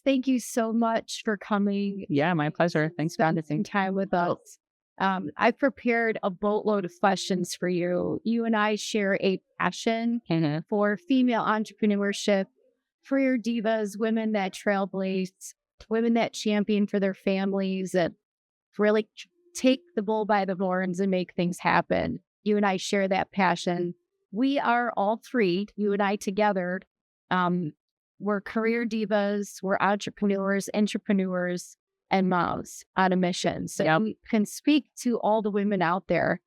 thank you so much for coming. Yeah, my pleasure. Thanks for spending time with us. I've prepared a boatload of questions for you. You and I share a passion for female entrepreneurship, for your divas, women that trailblaze, women that champion for their families and really take the bull by the horns and make things happen. You and I share that passion. We are all three, you and I together. We're career divas, we're entrepreneurs, intrapreneurs, and moms on a mission. So we can speak to all the women out there.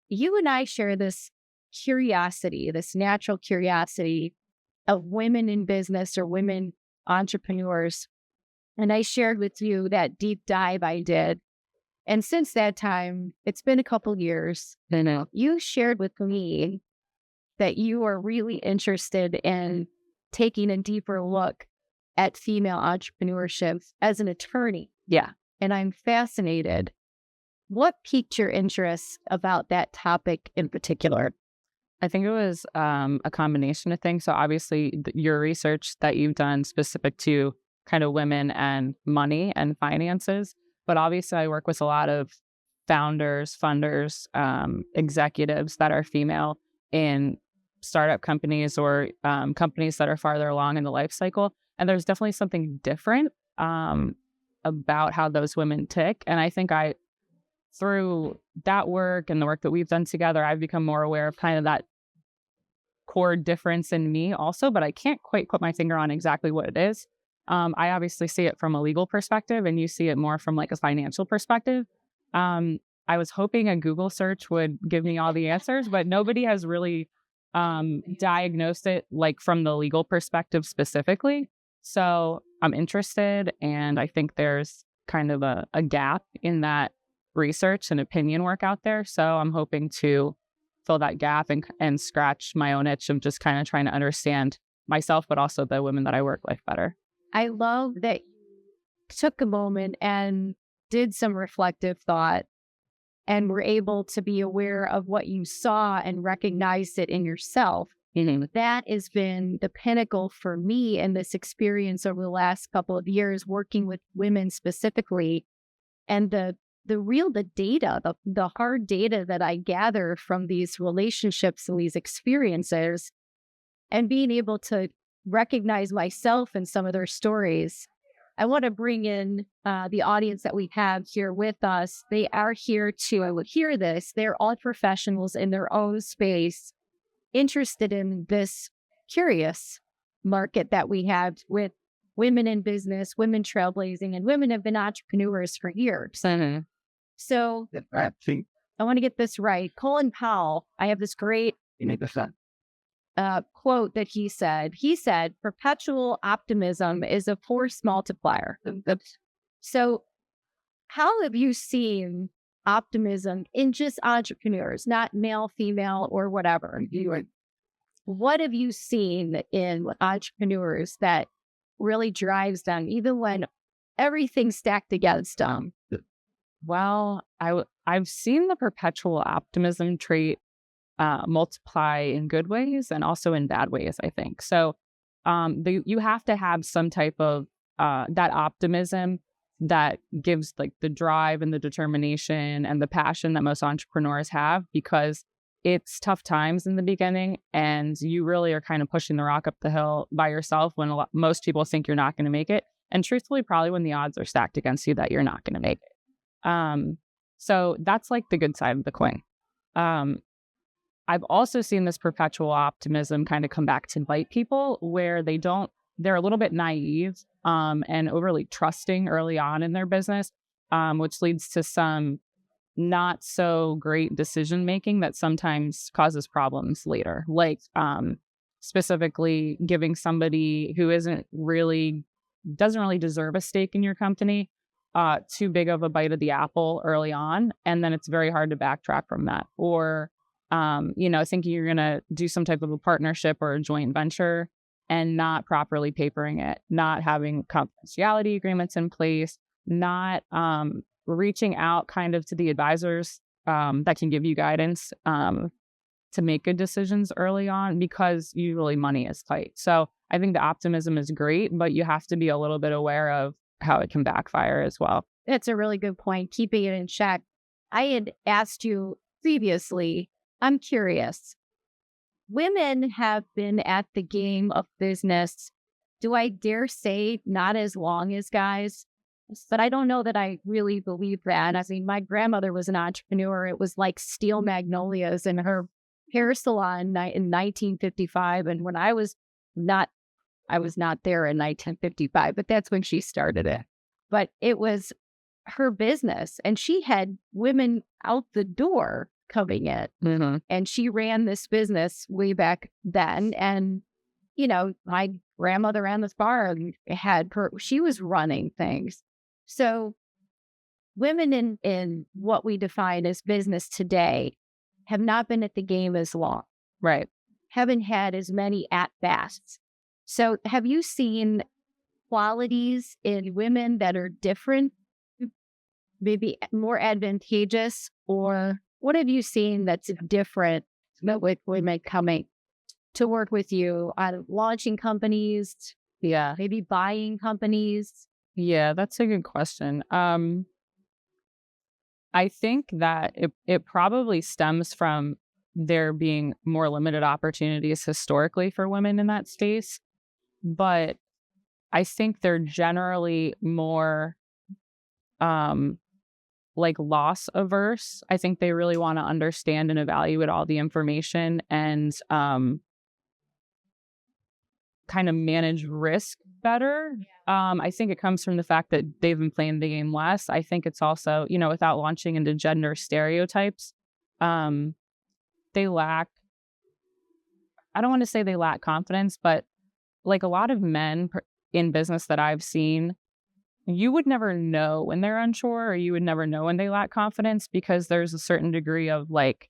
You and I share this curiosity, this natural curiosity of women in business or women entrepreneurs. And I shared with you that deep dive I did. And since that time, it's been a couple years. You shared with me that you are really interested in taking a deeper look at female entrepreneurship as an attorney. Yeah. And I'm fascinated. What piqued your interest about that topic in particular? I think it was a combination of things. So obviously your research that you've done specific to kind of women and money and finances. But obviously I work with a lot of founders, funders, executives that are female in startup companies or companies that are farther along in the life cycle. And there's definitely something different about how those women tick. And I think through that work and the work that we've done together, I've become more aware of kind of that core difference in me also, but I can't quite put my finger on exactly what it is. I obviously see it from a legal perspective and you see it more from like a financial perspective. I was hoping a Google search would give me all the answers, but nobody has really diagnosed it like from the legal perspective specifically. So I'm interested, and I think there's kind of a gap in that research and opinion work out there. So I'm hoping to fill that gap and scratch my own itch of just kind of trying to understand myself, but also the women that I work with better. I love that you took a moment and did some reflective thought and were able to be aware of what you saw and recognized it in yourself. That has been the pinnacle for me in this experience over the last couple of years, working with women specifically. And the data, the hard data that I gather from these relationships and these experiences, and being able to recognize myself in some of their stories. I want to bring in the audience that we have here with us. They are here to hear this. They're all professionals in their own space, interested in this curious market that we have with women in business, women trailblazing, and women have been entrepreneurs for years. So I want to get this right. Colin Powell, I have this great quote that he said. He said, perpetual optimism is a force multiplier. So how have you seen optimism in just entrepreneurs, not male, female, or whatever? What have you seen in entrepreneurs that really drives them, even when everything's stacked against them? Well, I've seen the perpetual optimism trait multiply in good ways and also in bad ways, I think. So you have to have some type of that optimism that gives like the drive and the determination and the passion that most entrepreneurs have, because it's tough times in the beginning and you really are kind of pushing the rock up the hill by yourself when most people think you're not going to make it. And truthfully, probably when the odds are stacked against you that you're not going to make it. So that's like the good side of the coin. I've also seen this perpetual optimism kind of come back to bite people where they're a little bit naive and overly trusting early on in their business, which leads to some not so great decision making that sometimes causes problems later. Like specifically giving somebody who doesn't really deserve a stake in your company too big of a bite of the apple early on, and then it's very hard to backtrack from that. Or thinking you're going to do some type of a partnership or a joint venture and not properly papering it, not having confidentiality agreements in place, not reaching out kind of to the advisors that can give you guidance to make good decisions early on, because usually money is tight. So I think the optimism is great, but you have to be a little bit aware of how it can backfire as well. That's a really good point, keeping it in check. I had asked you previously, I'm curious. Women have been at the game of business, do I dare say, not as long as guys? But I don't know that I really believe that. I mean, my grandmother was an entrepreneur. It was like Steel Magnolias in her hair salon in 1955. And when I was not there in 1955, but that's when she started it. But it was her business, and she had women out the door coming in. Mm-hmm. And she ran this business way back then. And, you know, my grandmother ran this bar and she was running things. So women in what we define as business today have not been at the game as long. Right. Haven't had as many at-bats. So have you seen qualities in women that are different, maybe more advantageous, or what have you seen that's different with women coming to work with you on launching companies? Yeah. Maybe buying companies? Yeah, that's a good question. I think that it probably stems from there being more limited opportunities historically for women in that space. But I think they're generally more like loss averse. I think they really want to understand and evaluate all the information and kind of manage risk better. I think it comes from the fact that they've been playing the game less. I think it's also, you know, without launching into gender stereotypes, they lack, I don't want to say they lack confidence, but like a lot of men in business that I've seen, you would never know when they're unsure, or you would never know when they lack confidence, because there's a certain degree of like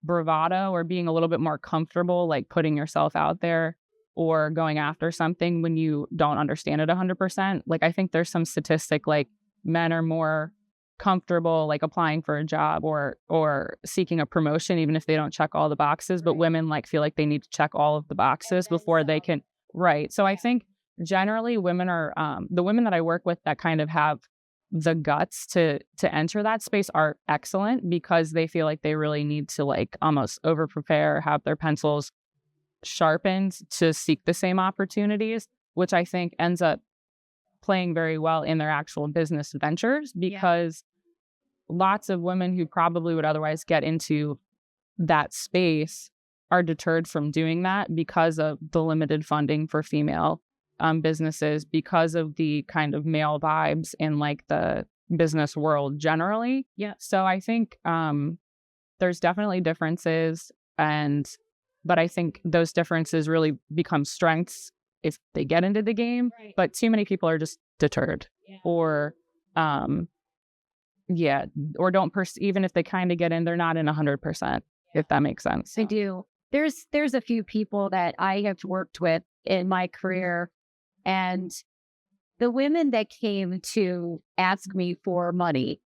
bravado or being a little bit more comfortable, like putting yourself out there or going after something when you don't understand it 100%. Like, I think there's some statistic like men are more comfortable like applying for a job or seeking a promotion even if they don't check all the boxes, but women like feel like they need to check all of the boxes before they can. Right. So I think generally women are the women that I work with that kind of have the guts to enter that space are excellent, because they feel like they really need to like almost over prepare, have their pencils sharpened to seek the same opportunities, which I think ends up playing very well in their actual business ventures, because lots of women who probably would otherwise get into that space are deterred from doing that because of the limited funding for female businesses, because of the kind of male vibes in like the business world generally. Yeah. So I think there's definitely differences, but I think those differences really become strengths if they get into the game. Right. But too many people are just deterred, or don't even if they kind of get in, they're not in 100%, if that makes sense. I do. There's a few people that I have worked with in my career, and the women that came to ask me for money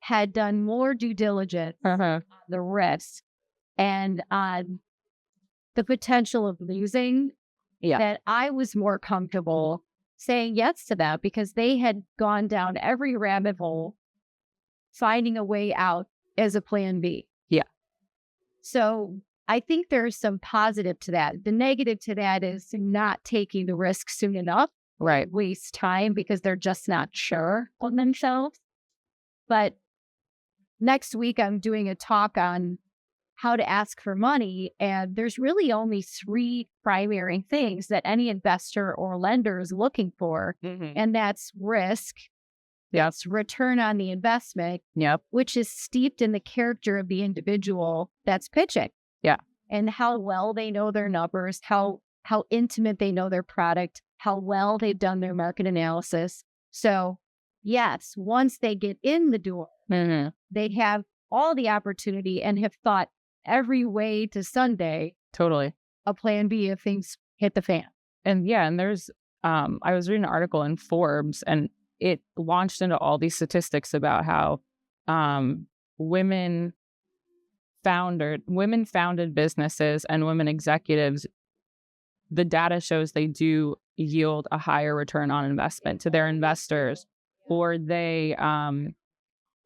had done more due diligence on the risk and on the potential of losing, that I was more comfortable saying yes to that, because they had gone down every rabbit hole, finding a way out as a plan B. Yeah. So I think there's some positive to that. The negative to that is not taking the risk soon enough. Right. Waste time because they're just not sure on themselves. But next week, I'm doing a talk on how to ask for money. And there's really only 3 primary things that any investor or lender is looking for. And that's risk. That's return on the investment, which is steeped in the character of the individual that's pitching. Yeah. And how well they know their numbers, how intimate they know their product, how well they've done their market analysis. So yes, once they get in the door, they have all the opportunity and have thought every way to Sunday. Totally. A plan B if things hit the fan. And there's, I was reading an article in Forbes, and it launched into all these statistics about how women founded businesses and women executives the data shows they do yield a higher return on investment to their investors, or they,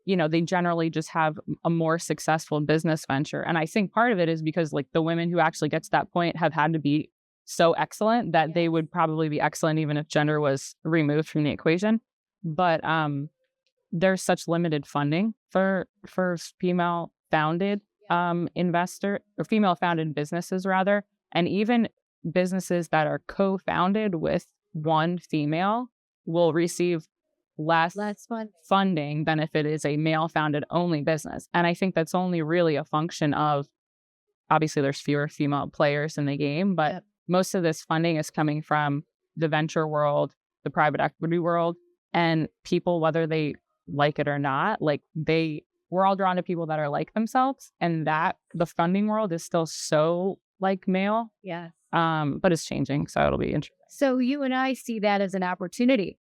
they generally just have a more successful business venture. And I think part of it is because like the women who actually get to that point have had to be so excellent that they would probably be excellent even if gender was removed from the equation. But there's such limited funding for female founded investor or female founded businesses rather, and even businesses that are co-founded with one female will receive less funding than if it is a male founded only business. And I think that's only really a function of, obviously there's fewer female players in the game, but most of this funding is coming from the venture world, the private equity world, and people, whether they like it or not, like we're all drawn to people that are like themselves, and that the funding world is still so like male. Yes. But it's changing, so it'll be interesting. So you and I see that as an opportunity.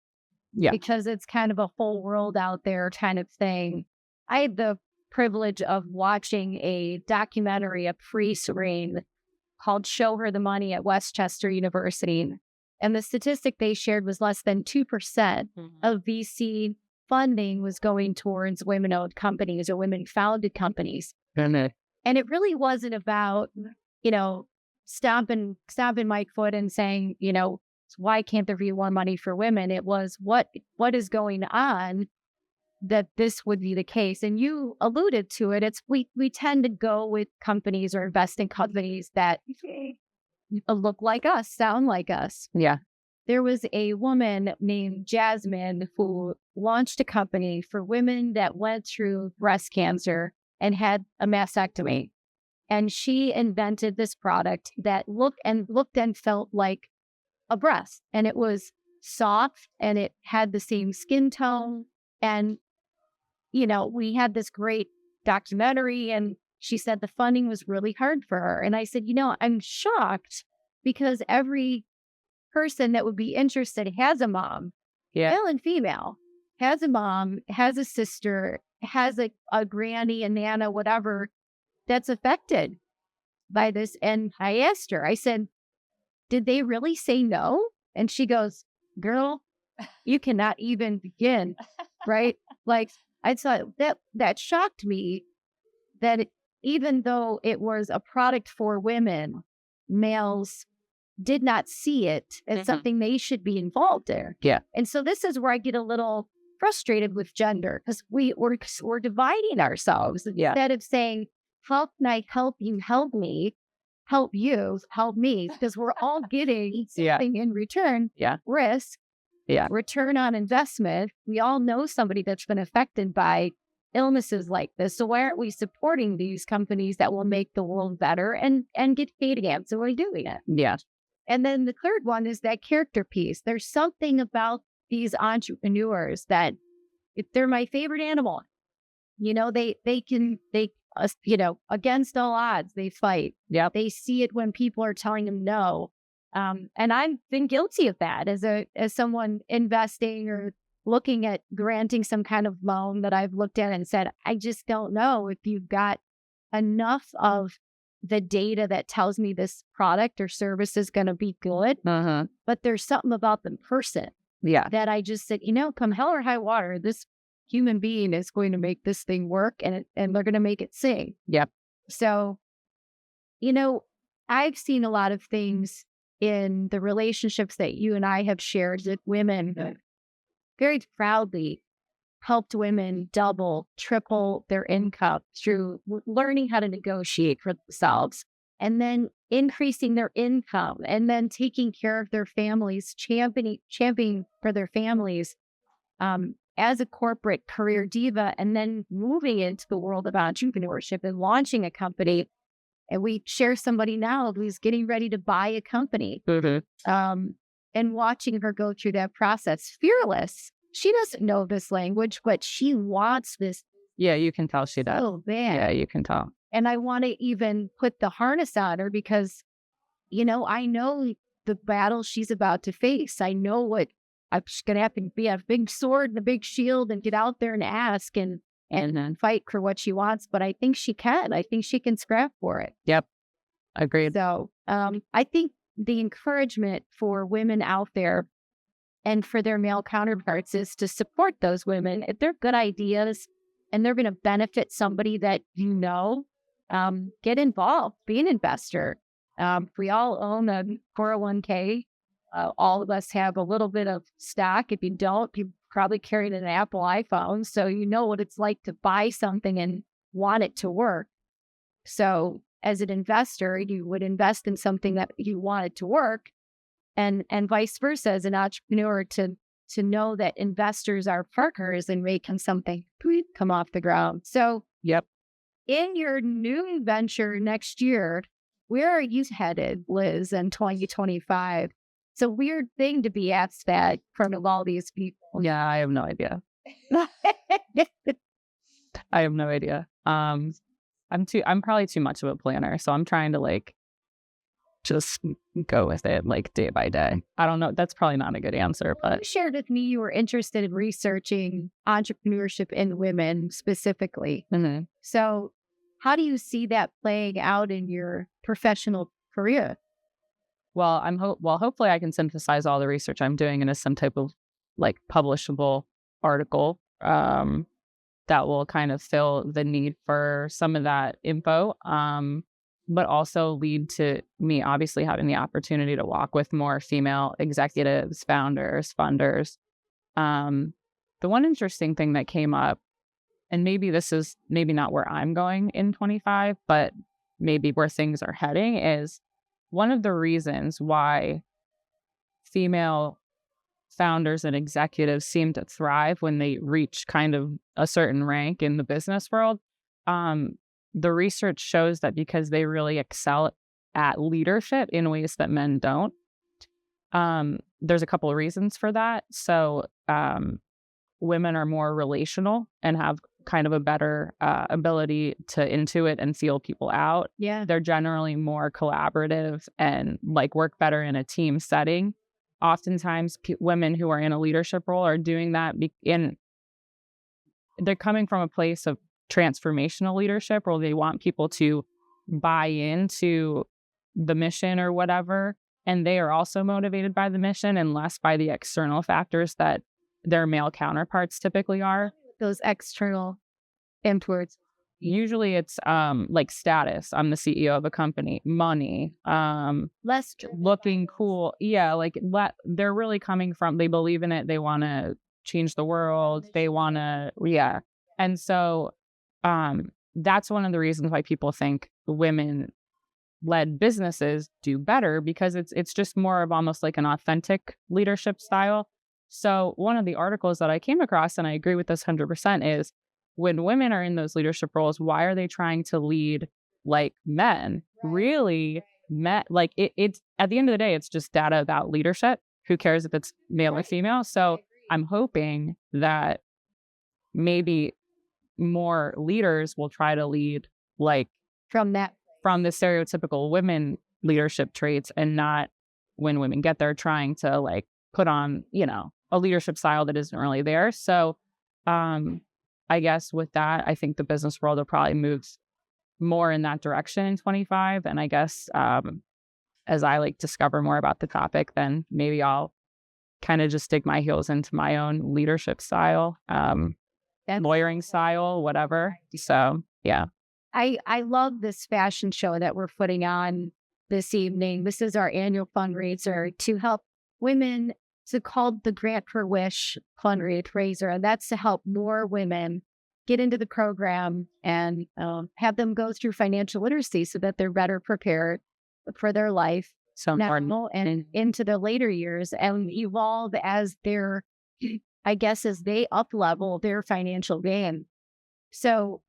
Yeah. Because it's kind of a whole world out there kind of thing. I had the privilege of watching a documentary, a pre-screen called Show Her the Money at Westchester University. And the statistic they shared was less than 2% of VC funding was going towards women-owned companies or women-founded companies. And it really wasn't about, stomping my foot and saying, why can't there be more money for women? It was what is going on that this would be the case. And you alluded to it. It's we tend to go with companies or invest in companies that look like us, sound like us. Yeah. There was a woman named Jasmine who launched a company for women that went through breast cancer and had a mastectomy. And she invented this product that looked and felt like a breast. And it was soft and it had the same skin tone. And, we had this great documentary, and she said the funding was really hard for her. And I said, I'm shocked because every person that would be interested has a mom, male and female, has a mom, has a sister, has a granny, a nana, whatever, that's affected by this. And I asked her, I said, did they really say no? And she goes, girl, you cannot even begin, right? Like, I thought that shocked me that even though it was a product for women, males did not see it as something they should be involved in. Yeah. And so this is where I get a little frustrated with gender, because we're dividing ourselves instead of saying, how can I help you help me? Help you, help me, because we're all getting something in return. Yeah. Risk. Yeah. Return on investment. We all know somebody that's been affected by illnesses like this. So why aren't we supporting these companies that will make the world better and get paid handsomely doing it? Yeah. And then the third one is that character piece. There's something about these entrepreneurs that they're my favorite animal. Against all odds, they fight. Yeah. They see it when people are telling them no. And I've been guilty of that as someone investing or looking at granting some kind of loan that I've looked at and said, I just don't know if you've got enough of the data that tells me this product or service is going to be good. But there's something about the person that I just said, come hell or high water, this human being is going to make this thing work, and they're going to make it sing. Yep. So, I've seen a lot of things in the relationships that you and I have shared with women very proudly helped women double, triple their income through learning how to negotiate for themselves, and then increasing their income, and then taking care of their families, championing for their families as a corporate career diva, and then moving into the world of entrepreneurship and launching a company. And we share somebody now who's getting ready to buy a company, and watching her go through that process. Fearless. She doesn't know this language, but she wants this. Yeah, you can tell she does. Oh, man. Yeah, you can tell. And I want to even put the harness on her because, I know the battle she's about to face. I know what I'm going to have to be, a big sword and a big shield and get out there and ask and fight for what she wants. But I think she can. I think she can scrap for it. Yep. Agreed. So I think the encouragement for women out there and for their male counterparts is to support those women. If they're good ideas and they're going to benefit somebody that you know, get involved, be an investor. We all own a 401k. All of us have a little bit of stock. If you don't, you probably carried an Apple iPhone, so you know what it's like to buy something and want it to work. So as an investor, you would invest in something that you want it to work, and vice versa as an entrepreneur to know that investors are partners in making something come off the ground. So Yep. in your new venture next year, where are you headed, Liz, in 2025? It's a weird thing to be asked that from all these people. Yeah, I have no idea. I have no idea. I'm probably too much of a planner, so I'm trying to like just go with it like day by day. I don't know. That's probably not a good answer, You but shared with me you were interested in researching entrepreneurship in women specifically. Mhm. So how do you see that playing out in your professional career? well, hopefully I can synthesize all the research I'm doing into some type of like publishable article that will kind of fill the need for some of that info. But also lead to me obviously having the opportunity to walk with more female executives, founders, funders. The one interesting thing that came up, and maybe this is maybe not where I'm going in 25, but maybe where things are heading, is one of the reasons why female founders and executives seem to thrive when they reach kind of a certain rank in the business world. The research shows that because they really excel at leadership in ways that men don't. There's a couple of reasons for that. So women are more relational and have kind of a better ability to intuit and feel people out. Yeah. They're generally more collaborative and like work better in a team setting. Oftentimes women who are in a leadership role are doing that they're coming from a place of transformational leadership where they want people to buy into the mission or whatever, and they are also motivated by the mission and less by the external factors that their male counterparts typically are. Those external influence. Usually it's like status. I'm the CEO of a company, money, Less looking cool. Yeah, like they're really coming from, they believe in it. They want to change the world. They want to, yeah. And so that's one of the reasons why people think women-led businesses do better, because it's just more of almost like an authentic leadership style. So one of the articles that I came across, and I agree with this 100%, is when women are in those leadership roles, why are they trying to lead like men? Really, like it's at the end of the day, it's just data about leadership. Who cares if it's male or female? So I'm hoping that maybe more leaders will try to lead like from the stereotypical women leadership traits, and not when women get there trying to like put on, a leadership style that isn't really there. So I guess with that, I think the business world will probably move more in that direction in 25. And I guess as I like discover more about the topic, then maybe I'll kind of just dig my heels into my own leadership style, lawyering style, whatever. So, yeah. I love this fashion show that we're putting on this evening. This is our annual fundraiser to help women. It's called the Grant for Wish fundraiser, and that's to help more women get into the program and have them go through financial literacy so that they're better prepared for their life now and into the later years, and evolve as as they up-level their financial game. So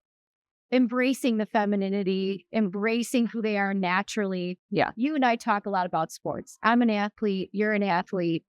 embracing the femininity, embracing who they are naturally. Yeah. You and I talk a lot about sports. I'm an athlete. You're an athlete.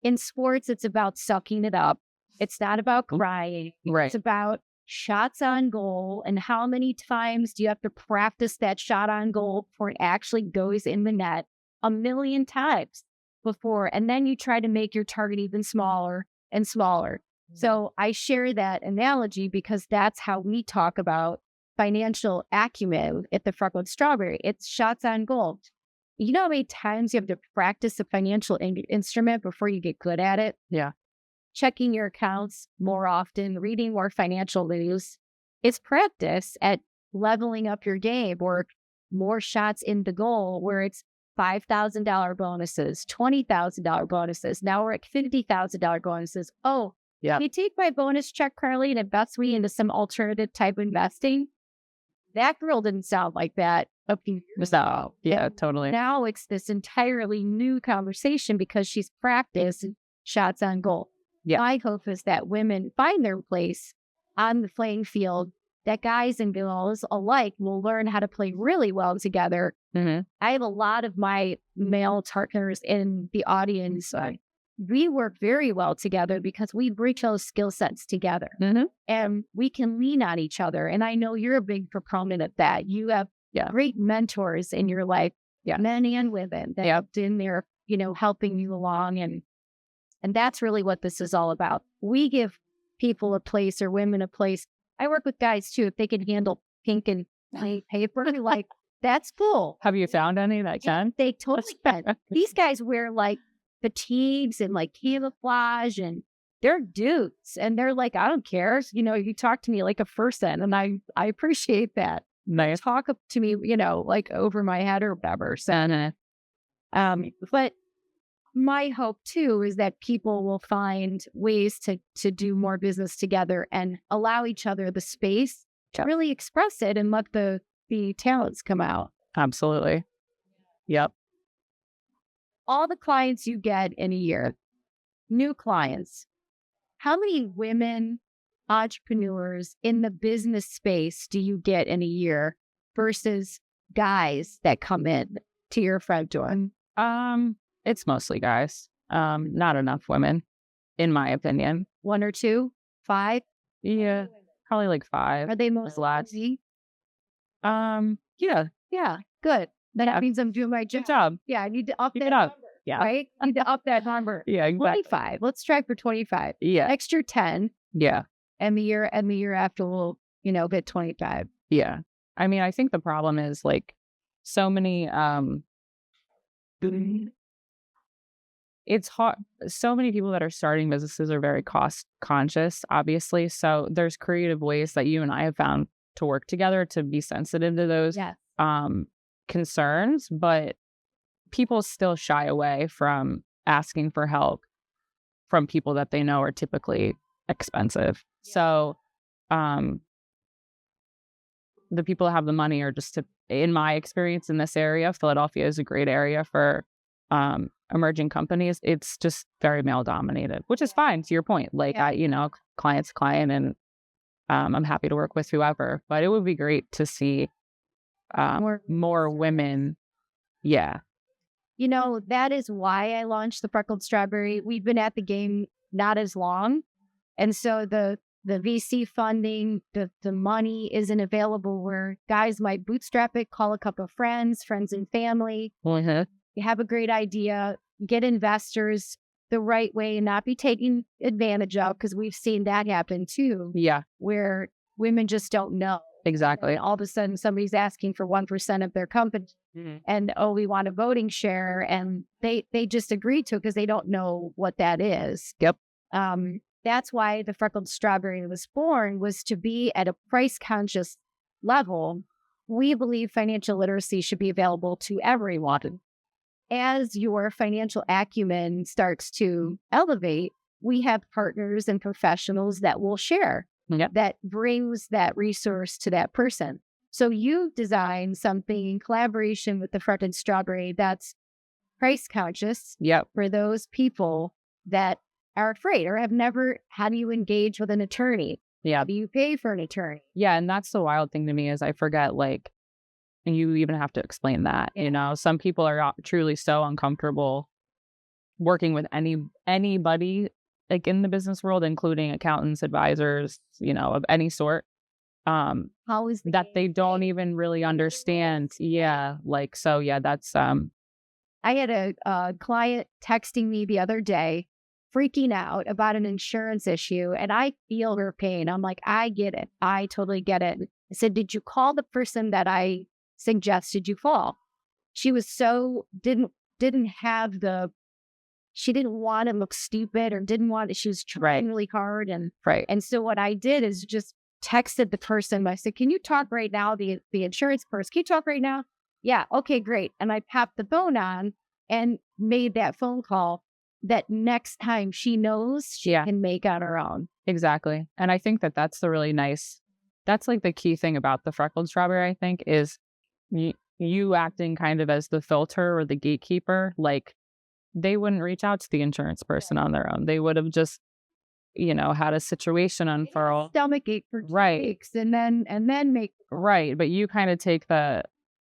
In sports, it's about sucking it up. It's not about crying. Right. It's about shots on goal. And how many times do you have to practice that shot on goal before it actually goes in the net? 1,000,000 times before. And then you try to make your target even smaller and smaller. So I share that analogy because that's how we talk about financial acumen at the Freckled Strawberry. It's shots on goal. You know how many times you have to practice a financial instrument before you get good at it? Yeah. Checking your accounts more often, reading more financial news. It's practice at leveling up your game or more shots in the goal where it's $5,000 bonuses, $20,000 bonuses. Now we're at $50,000 bonuses. Oh, Yeah. if you take my bonus check, Carly, and invest me into some alternative type of investing, that girl didn't sound like that a few years ago. Yeah, totally. Now it's this entirely new conversation because she's practiced shots on goal. Yeah. My hope is that women find their place on the playing field, that guys and girls alike will learn how to play really well together. Mm-hmm. I have a lot of my male partners in the audience. We work very well together because we bring those skill sets together and we can lean on each other. And I know you're a big proponent of that. You have great mentors in your life, men and women that have been there, helping you along. And that's really what this is all about. We give people a place or women a place. I work with guys too. If they can handle pink and plain paper, like that's cool. Have you found any that can? They totally can. These guys wear like fatigues and like camouflage and they're dudes and they're like, I don't care. You talk to me like a person and I appreciate that. Nice. Talk up to me, like over my head or whatever. So, but my hope too is that people will find ways to do more business together and allow each other the space to really express it and let the talents come out. Absolutely. Yep. All the clients you get in a year, new clients, how many women entrepreneurs in the business space do you get in a year versus guys that come in to your front door? It's mostly guys. Not enough women, in my opinion. 1 or 2? 5? Yeah, probably like 5. Are they mostly lazy? Yeah. Yeah, good. That means I'm doing my job. Good job. Yeah, I need to up that up. number. Yeah. Right? I need to up that number. Yeah, exactly. 25. Let's try for 25. Yeah. Next year, 10. Yeah. And the year after we'll, get 25. Yeah. I mean, I think the problem is like so many, it's hard. So many people that are starting businesses are very cost conscious, obviously. So there's creative ways that you and I have found to work together to be sensitive to those concerns, but people still shy away from asking for help from people that they know are typically expensive. Yeah. So the people that have the money are just in my experience in this area, Philadelphia is a great area for emerging companies. It's just very male dominated, which is fine to your point. Like client's client, and I'm happy to work with whoever, but it would be great to see more women. Yeah. That is why I launched the Freckled Strawberry. We've been at the game not as long. And so the VC funding, the money isn't available where guys might bootstrap it, call a couple of friends and family. Mm-hmm. You have a great idea, get investors the right way and not be taken advantage of, because we've seen that happen too. Yeah. Where women just don't know. Exactly. And all of a sudden somebody's asking for 1% of their company and, we want a voting share. And they just agree to it because they don't know what that is. Yep. That's why the Freckled Strawberry was born, was to be at a price conscious level. We believe financial literacy should be available to everyone. As your financial acumen starts to elevate, we have partners and professionals that will share. Yep. That brings that resource to that person. So you design something in collaboration with the Freckled Strawberry that's price conscious. Yep. For those people that are afraid or have never, how do you engage with an attorney? Yeah. How do you pay for an attorney? Yeah. And that's the wild thing to me is I forget, and you even have to explain that, some people are truly so uncomfortable working with anybody like in the business world, including accountants, advisors, of any sort, How is that they don't even really understand. Yeah. That's, I had a client texting me the other day, freaking out about an insurance issue. And I feel her pain. I'm like, I get it. I totally get it. I said, did you call the person that I suggested you call? she was so didn't have the, she didn't want to look stupid or didn't want to, she was trying really hard. And so what I did is just texted the person. I said, can you talk right now? The insurance person, can you talk right now? Yeah. Okay, great. And I popped the phone on and made that phone call that next time she knows she can make on her own. Exactly. And I think that that's the really nice, that's like the key thing about the Freckled Strawberry, I think, is you acting kind of as the filter or the gatekeeper. Like, they wouldn't reach out to the insurance person on their own. They would have just, had a situation unfurl. Stomachache for 2 weeks and then make. Right. But you kind of take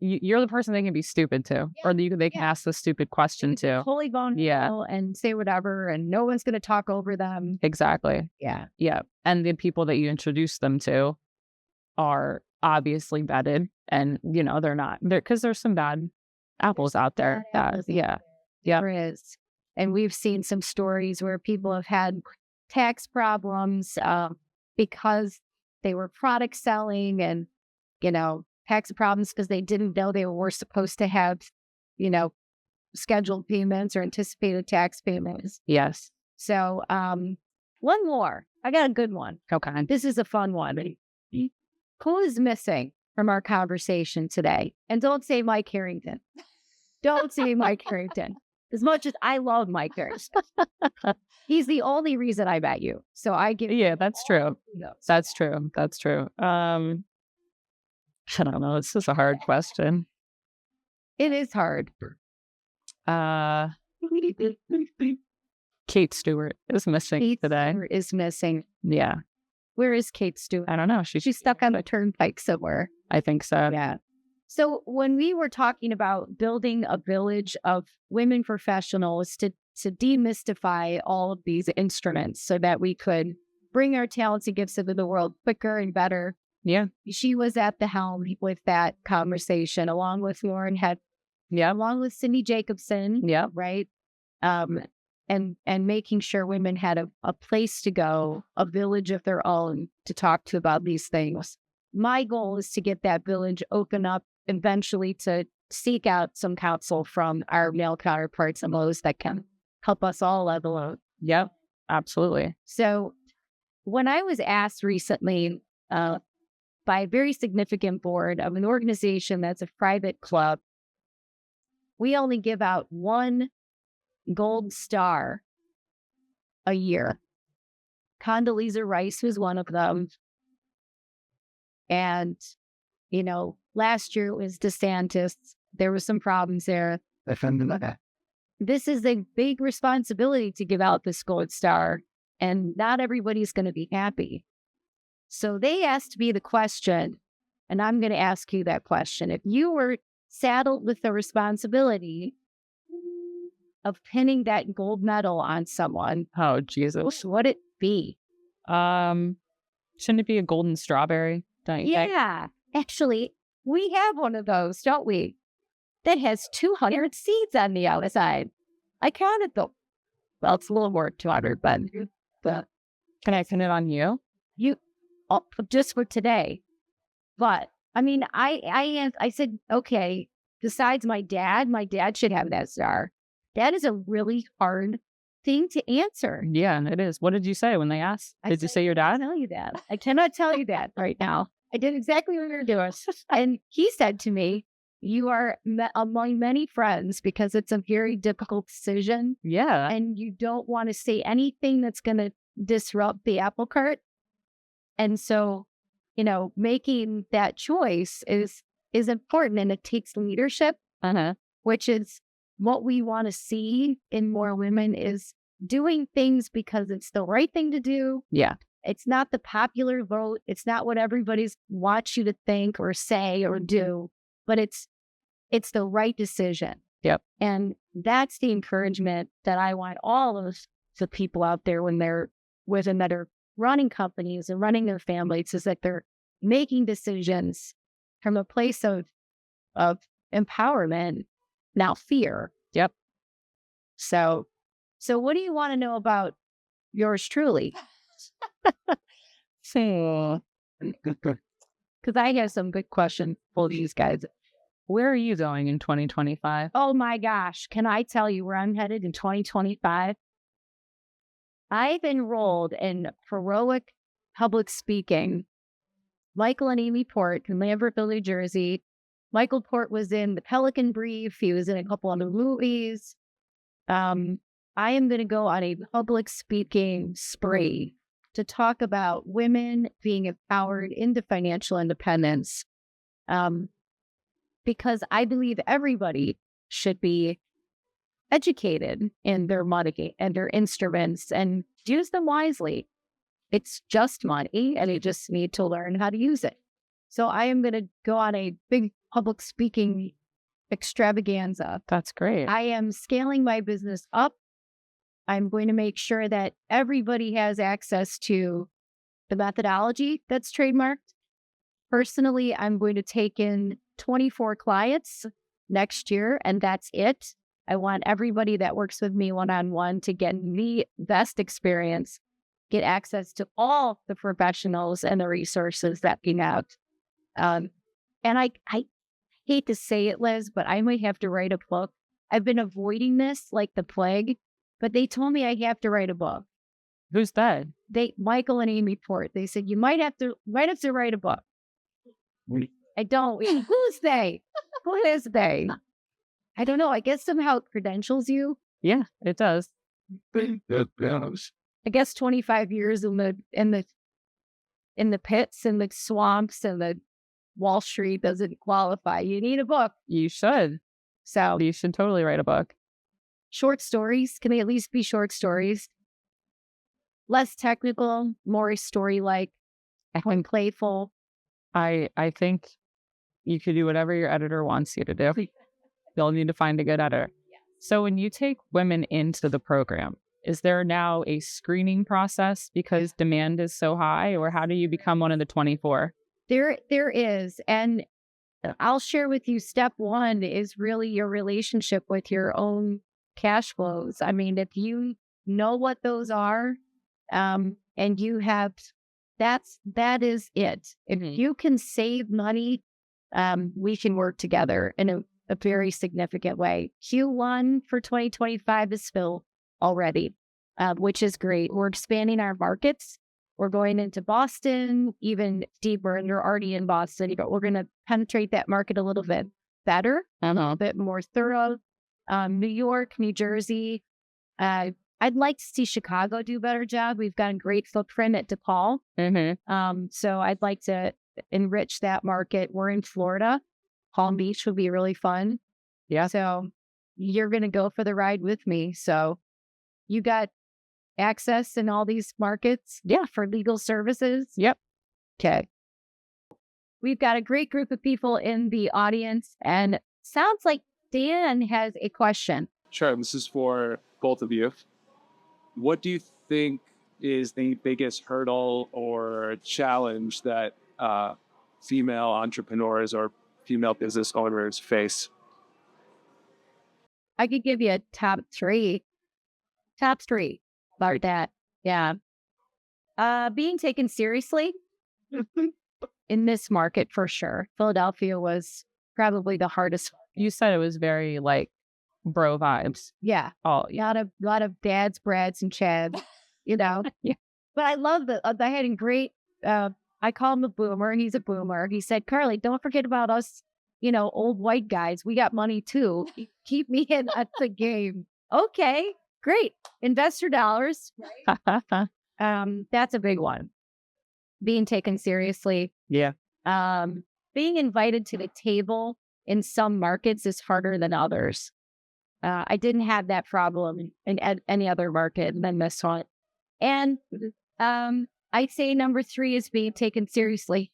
you're the person they can be stupid to, or they can ask the stupid question to. Totally vulnerable and say whatever, and no one's going to talk over them. Exactly. Yeah. Yeah. And the people that you introduce them to are obviously vetted, and, they're not there because there's some bad apples out there. Yeah. There is. And we've seen some stories where people have had tax problems because they were product selling and, tax problems because they didn't know they were supposed to have, scheduled payments or anticipated tax payments. Yes. So one more. I got a good one. Okay. This is a fun one. Who is missing from our conversation today? And don't say Mike Harrington. Don't say Mike Harrington. As much as I love Mike Harrington, he's the only reason I met you. So I give. Yeah, that's true. That's true. That's true. I don't know. This is a hard question. It is hard. Kate Stewart is missing today. Stewart is missing. Yeah. Where is Kate Stewart? I don't know. She's stuck on the turnpike somewhere. I think so. Yeah. So when we were talking about building a village of women professionals to demystify all of these instruments so that we could bring our talents and gifts into the world quicker and better. Yeah. She was at the helm with that conversation, along with Lauren along with Cindy Jacobson. Yeah. Right. And making sure women had a place to go, a village of their own to talk to about these things. My goal is to get that village open up eventually to seek out some counsel from our male counterparts and those that can help us all level out. Yep, absolutely. So when I was asked recently by a very significant board of an organization that's a private club, we only give out one gold star a year. Condoleezza Rice was one of them. And, last year it was DeSantis. There were some problems there. This is a big responsibility to give out this gold star, and not everybody's going to be happy. So they asked me the question, and I'm going to ask you that question. If you were saddled with the responsibility of pinning that gold medal on someone, oh, Jesus, what would it be? Shouldn't it be a golden strawberry? Don't you think? Yeah, actually, we have one of those, don't we? That has 200 seeds on the outside. I counted them. Well, it's a little more 200, but can I pin it on you? Just for today. But I mean, I said, okay. Besides my dad should have that star. That is a really hard thing to answer. Yeah, it is. What did you say when they asked? Did you say your dad? I cannot tell you that right now. I did exactly what we were doing. And he said to me, you are among many friends because it's a very difficult decision. Yeah. And you don't want to say anything that's going to disrupt the apple cart. And so, making that choice is important, and it takes leadership, which is what we want to see in more women, is doing things because it's the right thing to do. Yeah. It's not the popular vote. It's not what everybody's wants you to think or say or do, but it's the right decision. Yep. And that's the encouragement that I want all of the people out there when they're within that are running companies and running their families, is that they're making decisions from a place of empowerment, not fear. Yep. So what do you want to know about yours truly? So, because I have some good questions for these guys. Where are you going in 2025? Oh my gosh. Can I tell you where I'm headed in 2025? I've enrolled in heroic public speaking. Michael and Amy Port in Lambertville, New Jersey. Michael Port was in The Pelican Brief. He was in a couple other movies. I am going to go on a public speaking spree to talk about women being empowered into financial independence. Because I believe everybody should be educated in their money and their instruments and use them wisely. It's just money and you just need to learn how to use it. So I am going to go on a big public speaking extravaganza. That's great. I am scaling my business up. I'm going to make sure that everybody has access to the methodology that's trademarked. Personally, I'm going to take in 24 clients next year, and that's it. I want everybody that works with me one-on-one to get the best experience, get access to all the professionals and the resources that we have. And I hate to say it, Liz, but I might have to write a book. I've been avoiding this like the plague, but they told me I have to write a book. Who's that? Michael and Amy Port. They said you might have to write a book. I don't. Who's they? Who is they? I don't know. I guess somehow it credentials you. Yeah, it does. I guess 25 years in the pits and the swamps and the Wall Street doesn't qualify. You need a book. You should. So you should totally write a book. Short stories. Can they at least be short stories? Less technical, more story-like, and playful. I think you could do whatever your editor wants you to do. You'll need to find a good editor. So when you take women into the program, is there now a screening process because demand is so high, or how do you become one of the 24? There is. And I'll share with you, step one is really your relationship with your own cash flows. I mean, if you know what those are, and you have, that is it. If you can save money, we can work together in a very significant way. Q1 for 2025 is filled already, which is great. We're expanding our markets. We're going into Boston, even deeper, and you're already in Boston, but we're going to penetrate that market a little bit better, a little bit more thorough. New York, New Jersey. I'd like to see Chicago do a better job. We've got a great footprint at DePaul. So I'd like to enrich that market. We're in Florida. Palm Beach would be really fun. Yeah. So you're going to go for the ride with me. So you got access in all these markets. Yeah. For legal services. Yep. Okay. We've got a great group of people in the audience, and sounds like Dan has a question. Sure. This is for both of you. What do you think is the biggest hurdle or challenge that female entrepreneurs or female business owners face? I could give you a top three. Top three about that. Yeah. Being taken seriously in this market for sure. Philadelphia was probably the hardest. You said it was very like bro vibes. Yeah. Oh, yeah. Lot of dads, Brads, and Chads, you know. Yeah. But I love that. I had a great, I call him a boomer. He's a boomer. He said, Carly, don't forget about us, old white guys. We got money too. Keep me in at the game. Okay, great. Investor dollars. Right? That's a big one. Being taken seriously. Yeah. Being invited to the table in some markets is harder than others. I didn't have that problem in any other market than this one. And I'd say number 3 is being taken seriously.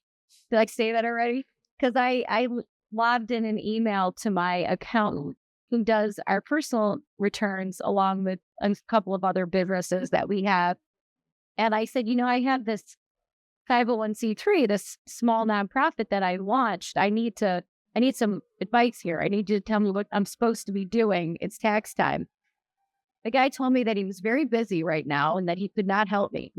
Did I say that already? Because I logged in an email to my accountant who does our personal returns along with a couple of other businesses that we have. And I said, I have this 501c3, this small nonprofit that I launched. I need some advice here. I need you to tell me what I'm supposed to be doing. It's tax time. The guy told me that he was very busy right now and that he could not help me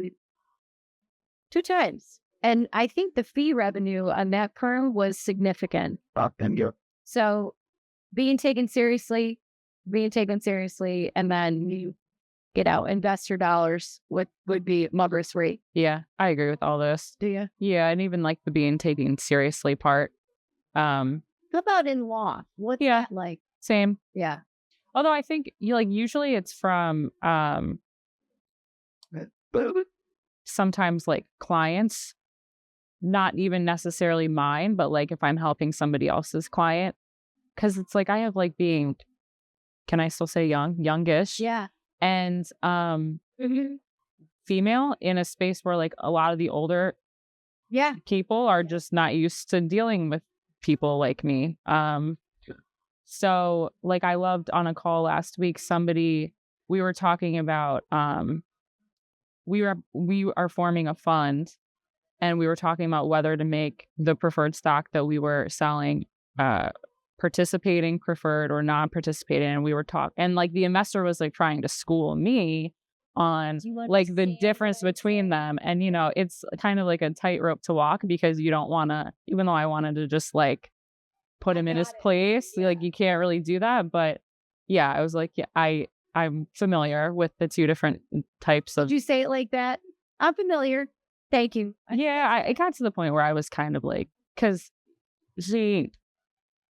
2 times. And I think the fee revenue on that firm was significant. So being taken seriously, and then you invest your dollars would be mother's rate. Yeah, I agree with all this. Do you? Yeah, and even like the being taken seriously part. How about in law? What's Yeah. that like? Same. Yeah. Although I think usually it's from sometimes like clients, not even necessarily mine, but like if I'm helping somebody else's client, because it's like I have like being, can I still say youngish? Yeah. And female in a space where like a lot of the older people are just not used to dealing with people like me. So like I loved on a call last week, we were talking about we are forming a fund, and we were talking about whether to make the preferred stock that we were selling participating preferred or non-participating. And we were and like the investor was like trying to school me on like the difference between them. And it's kind of like a tightrope to walk, because you don't want to, even though I wanted to just like put him in his place, like you can't really do that. But yeah, I was like, yeah, I'm familiar with the two different types of. Did you say it like that? I'm familiar. Thank you. Yeah, it got to the point where I was kind of like, because he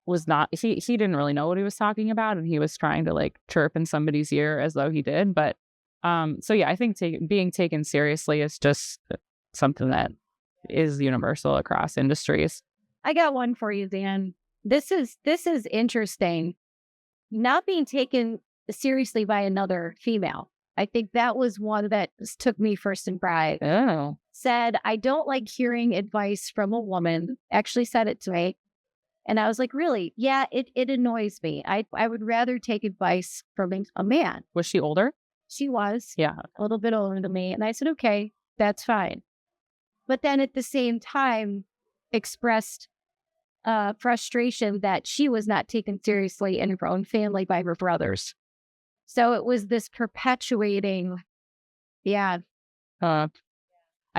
didn't really know what he was talking about, and he was trying to like chirp in somebody's ear as though he did. But so yeah, I think being taken seriously is just something that is universal across industries. I got one for you, Dan. This is interesting. Not being taken seriously by another female. I think that was one that took me first in pride. Oh. Said, I don't like hearing advice from a woman. Actually said it to me. And I was like, really? Yeah, it annoys me. I would rather take advice from a man. Was she older? She was. Yeah. A little bit older than me. And I said, okay, that's fine. But then at the same time, expressed frustration that she was not taken seriously in her own family by her brothers. So it was this perpetuating, I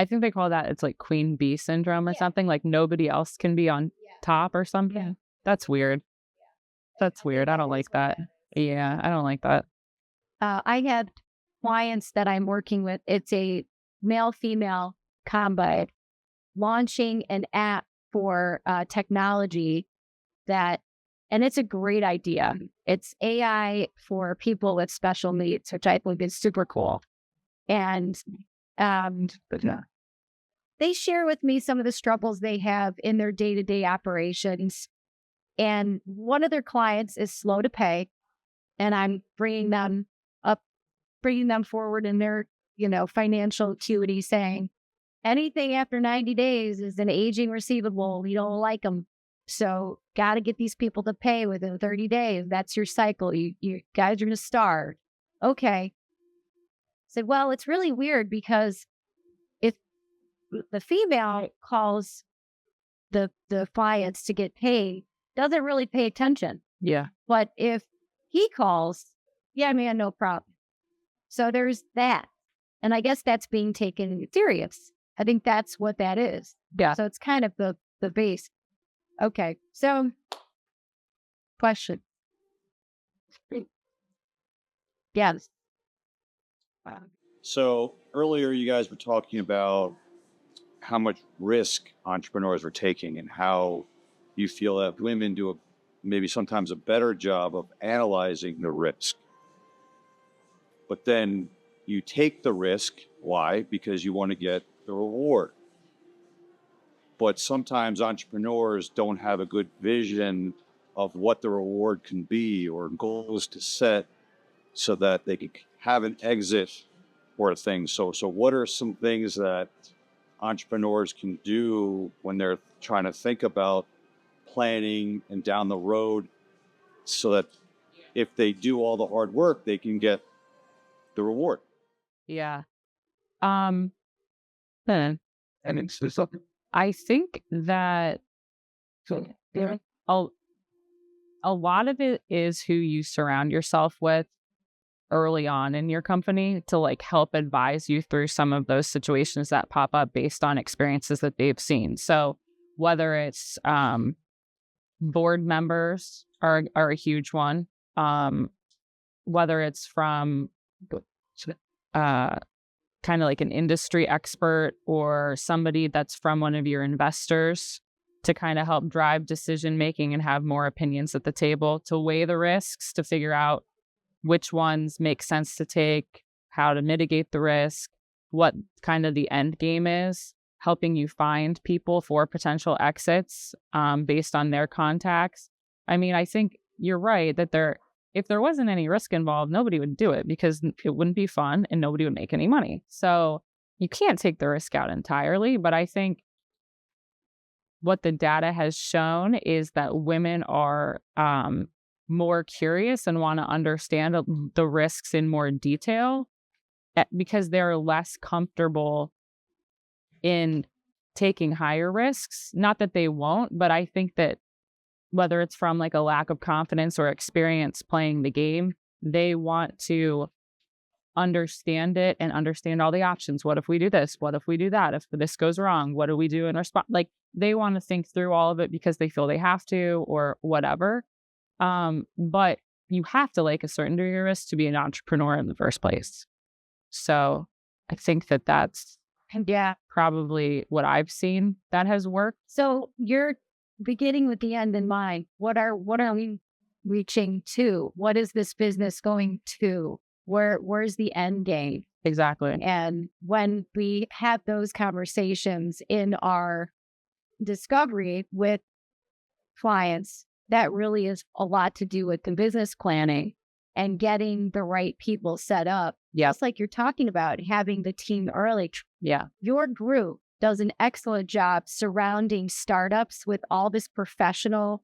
think they call that, it's like queen bee syndrome or something, like nobody else can be on top or something. Yeah. That's weird. That's weird. I don't like that. Yeah, I don't like that. I have clients that I'm working with. It's a male-female combo launching an app for technology and it's a great idea. It's AI for people with special needs, which I think is super cool. And they share with me some of the struggles they have in their day-to-day operations. And one of their clients is slow to pay. And I'm bringing them forward in their, financial acuity, saying anything after 90 days is an aging receivable. We don't like them. So got to get these people to pay within 30 days. That's your cycle. You guys are going to starve. Okay. Said, well, it's really weird because if the female calls the clients to get paid, doesn't really pay attention. Yeah. But if he calls, yeah, man, no problem. So there's that. And I guess that's being taken serious. I think that's what that is. Yeah. So it's kind of the base. Okay. So question. Yes. So earlier you guys were talking about how much risk entrepreneurs were taking and how you feel that women do maybe sometimes a better job of analyzing the risk. But then you take the risk. Why? Because you want to get the reward. But sometimes entrepreneurs don't have a good vision of what the reward can be or goals to set so that they can have an exit or a thing. So what are some things that entrepreneurs can do when they're trying to think about planning and down the road so that if they do all the hard work, they can get the reward? Yeah. I think that a lot of it is who you surround yourself with early on in your company to like help advise you through some of those situations that pop up based on experiences that they've seen. So whether it's board members are a huge one. Whether it's from kind of like an industry expert or somebody that's from one of your investors to kind of help drive decision making and have more opinions at the table, to weigh the risks, to figure out which ones make sense to take, how to mitigate the risk, what kind of the end game is, helping you find people for potential exits based on their contacts. I mean, I think you're right that if there wasn't any risk involved, nobody would do it because it wouldn't be fun and nobody would make any money. So you can't take the risk out entirely. But I think what the data has shown is that women are more curious and want to understand the risks in more detail because they're less comfortable in taking higher risks. Not that they won't, but I think that whether it's from like a lack of confidence or experience playing the game, they want to understand it and understand all the options. What if we do this? What if we do that? If this goes wrong, what do we do in response? Like they want to think through all of it because they feel they have to or whatever. But you have to like a certain degree of risk to be an entrepreneur in the first place. So I think that's probably what I've seen that has worked. So you're beginning with the end in mind. What are we reaching to? What is this business going to? Where's the end game? Exactly. And when we have those conversations in our discovery with clients, that really is a lot to do with the business planning and getting the right people set up. Yeah. Just like you're talking about having the team early. Yeah. Your group does an excellent job surrounding startups with all this professional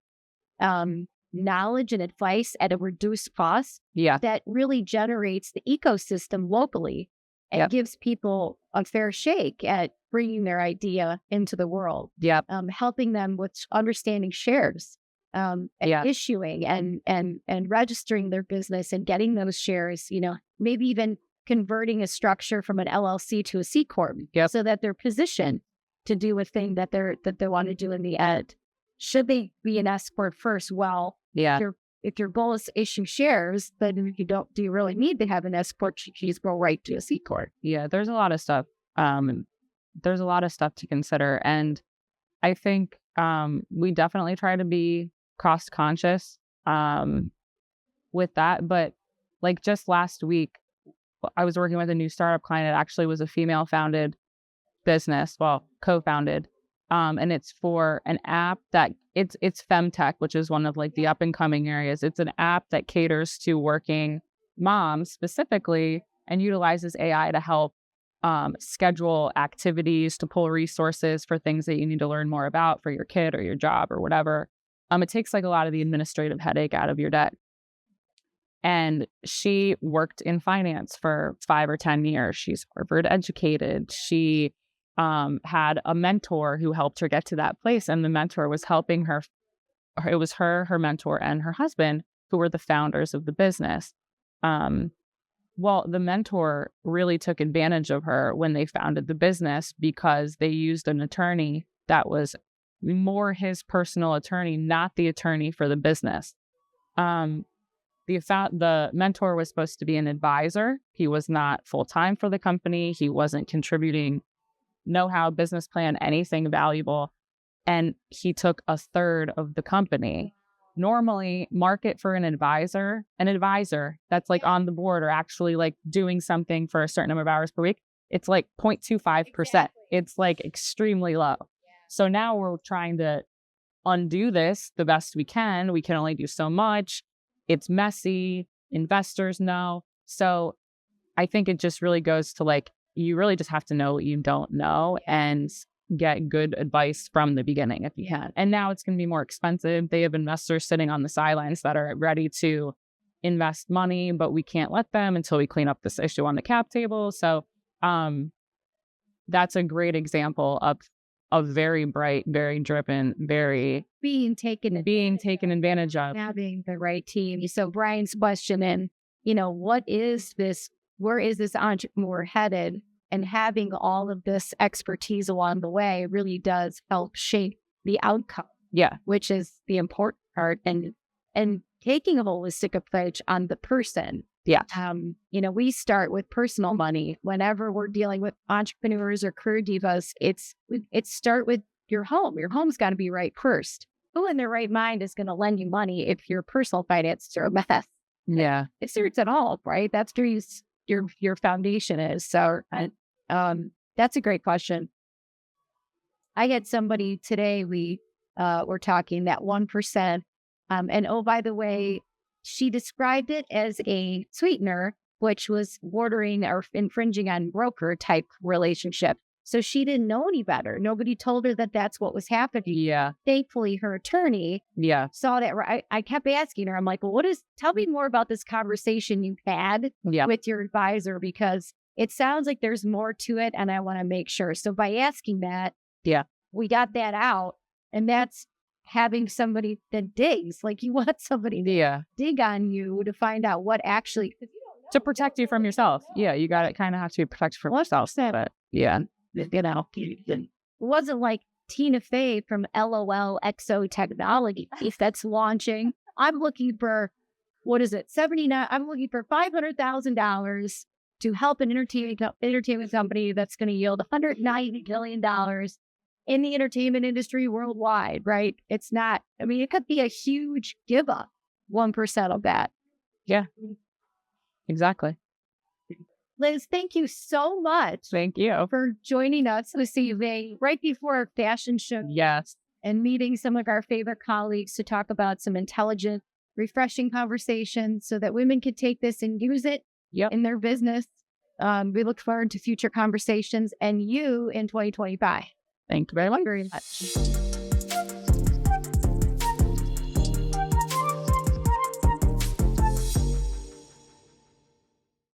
knowledge and advice at a reduced cost. Yeah. That really generates the ecosystem locally and gives people a fair shake at bringing their idea into the world. Yeah. Helping them with understanding shares, and issuing and registering their business and getting those shares, maybe even converting a structure from an LLC to a C Corp so that they're positioned to do a thing that they want to do in the end. Should they be an S Corp first? Well, if your goal is to issue shares, then do you really need to have an S Corp? You just go right to a C Corp. Yeah, there's a lot of stuff. There's a lot of stuff to consider. And I think we definitely try to be cost conscious with that. But like just last week, I was working with a new startup client. It actually was a female founded business, co-founded. And it's for an app that it's femtech, which is one of like the up and coming areas. It's an app that caters to working moms specifically and utilizes AI to help schedule activities, to pull resources for things that you need to learn more about for your kid or your job or whatever. It takes like a lot of the administrative headache out of your day. And she worked in finance for 5 or 10 years. She's Harvard educated. She had a mentor who helped her get to that place. And the mentor was helping her. It was her mentor, and her husband, who were the founders of the business. Well, the mentor really took advantage of her when they founded the business because they used an attorney that was more his personal attorney, not the attorney for the business. The mentor was supposed to be an advisor. He was not full-time for the company. He wasn't contributing know-how, business plan, anything valuable. And he took a third of the company. Normally, market for an advisor that's like on the board or actually like doing something for a certain number of hours per week, it's like 0.25%. Exactly. It's like extremely low. So now we're trying to undo this the best we can. We can only do so much. It's messy. Investors know. So I think it just really goes to like, you really just have to know what you don't know and get good advice from the beginning if you can. And now it's going to be more expensive. They have investors sitting on the sidelines that are ready to invest money, but we can't let them until we clean up this issue on the cap table. So that's a great example of a very bright, very driven, very being taken advantage of. Having the right team. So Brian's question in, what is this? Where is this entrepreneur headed? And having all of this expertise along the way really does help shape the outcome. Yeah. which is the important part, and taking a holistic approach on the person. Yeah. We start with personal money whenever we're dealing with entrepreneurs or career divas. It's start with your home. Your home's got to be right first. Who in their right mind is going to lend you money if your personal finances are a mess? Yeah. It starts at all, right? That's where your foundation is. So, that's a great question. I had somebody today. We were talking that 1%. And oh, by the way, she described it as a sweetener, which was bordering or infringing on broker type relationship. So she didn't know any better. Nobody told her that that's what was happening. Yeah. Thankfully, her attorney saw that. I kept asking her, I'm like, well, tell me more about this conversation you had with your advisor, because it sounds like there's more to it and I want to make sure. So by asking that, we got that out, and that's having somebody that digs. Like, you want somebody to dig on you to find out what actually, to protect you from yourself. Yeah, you got to kind of have to protect from yourself. But it wasn't like Tina Fey from LOL Exo Technology that's launching. I'm looking for, what is it, 79? I'm looking for $500,000 to help an entertainment company that's going to yield $190 billion in the entertainment industry worldwide, right? It's not, it could be a huge give up, 1% of that. Yeah, exactly. Liz, thank you so much. Thank you for joining us this evening, right before our fashion show. Yes. And meeting some of our favorite colleagues to talk about some intelligent, refreshing conversations so that women can take this and use it in their business. We look forward to future conversations and you in 2025. Thank you very much.